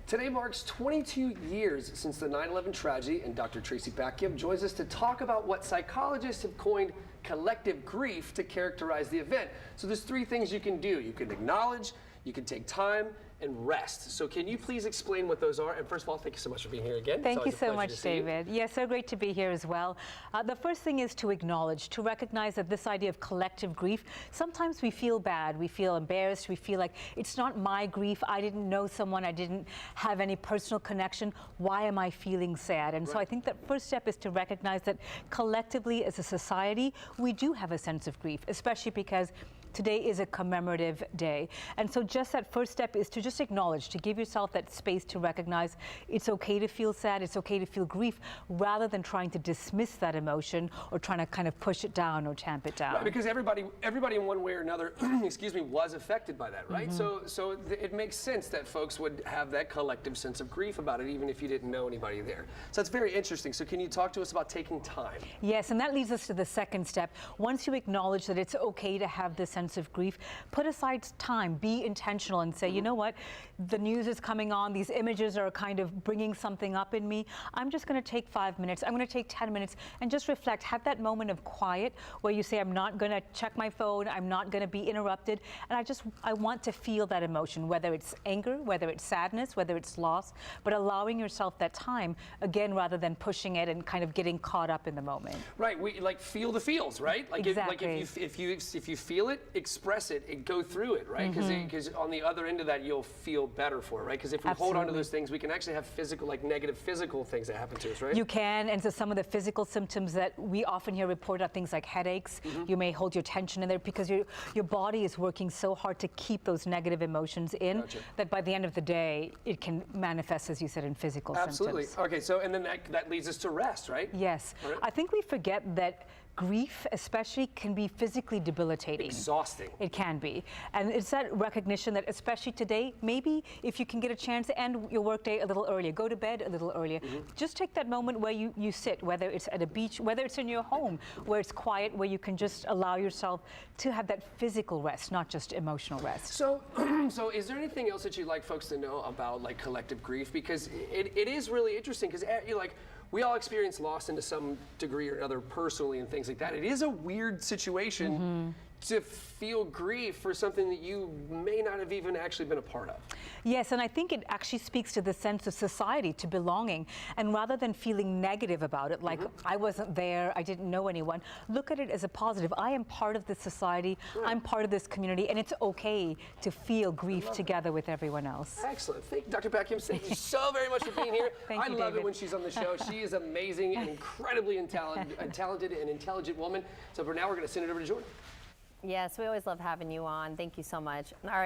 Today marks 22 years since the 9/11 tragedy, and Dr. Tracy Packiam joins us to talk about what psychologists have coined collective grief to characterize the event. So there's three things you can do. You can acknowledge, you can take time, and rest. So can you please explain what those are? And first of all, thank you so much for being here again. Thank you so much, David. Yeah, so great to be here as well. The first thing is to acknowledge, to recognize that this idea of collective grief, sometimes we feel bad, we feel embarrassed, we feel like it's not my grief, I didn't know someone, I didn't have any personal connection, why am I feeling sad? And so I think that first step is to recognize that collectively as a society, we do have a sense of grief, especially because today is a commemorative day. And so just that first step is to just acknowledge, to give yourself that space to recognize it's okay to feel sad, it's okay to feel grief, rather than trying to dismiss that emotion or trying to kind of push it down or tamp it down. Right, because everybody in one way or another, excuse me, was affected by that, right? So it makes sense that folks would have that collective sense of grief about it, even if you didn't know anybody there. So that's very interesting. So can you talk to us about taking time? Yes, and that leads us to the second step. Once you acknowledge that it's okay to have this sense of grief, put aside time, be intentional and say, you know what, the news is coming on, these images are kind of bringing something up in me. I'm just going to take 5 minutes, I'm going to take 10 minutes and just reflect, have that moment of quiet where you say, I'm not going to check my phone, I'm not going to be interrupted, and I want to feel that emotion, whether it's anger, whether it's sadness, whether it's loss, but allowing yourself that time, again, rather than pushing it and kind of getting caught up in the moment. Right, we like feel the feels, right? Like, exactly. if you feel it, express it, and go through it, right? Because on the other end of that, you'll feel better for it, right? Because if we hold on to those things, we can actually have physical, like negative physical things that happen to us, right? You can, and so some of the physical symptoms that we often hear reported are things like headaches. You may hold your tension in there because your body is working so hard to keep those negative emotions in that by the end of the day, it can manifest, as you said, in physical symptoms. Absolutely. Okay, so and then that leads us to rest, right? Yes. Right. I think we forget that grief especially can be physically debilitating. Exhausting. It can be. And it's that recognition that especially today, maybe if you can get a chance to end your workday a little earlier, go to bed a little earlier, just take that moment where you sit, whether it's at a beach, whether it's in your home, where it's quiet, where you can just allow yourself to have that physical rest, not just emotional rest. So, so is there anything else that you'd like folks to know about like collective grief? Because it is really interesting because we all experience loss to some degree or another personally and things like that. It is a weird situation to feel grief for something that you may not have even actually been a part of. Yes, and I think it actually speaks to the sense of society, to belonging. And rather than feeling negative about it, like I wasn't there, I didn't know anyone, look at it as a positive. I am part of this society, I'm part of this community, and it's okay to feel grief together with everyone else. Excellent. Thank you, Dr. Packiam. Thank you so very much for being here. I love it when she's on the show. She is amazing and incredibly talented and intelligent woman. So for now, we're going to send it over to Jordan. Yes, we always love having you on. Thank you so much. All right.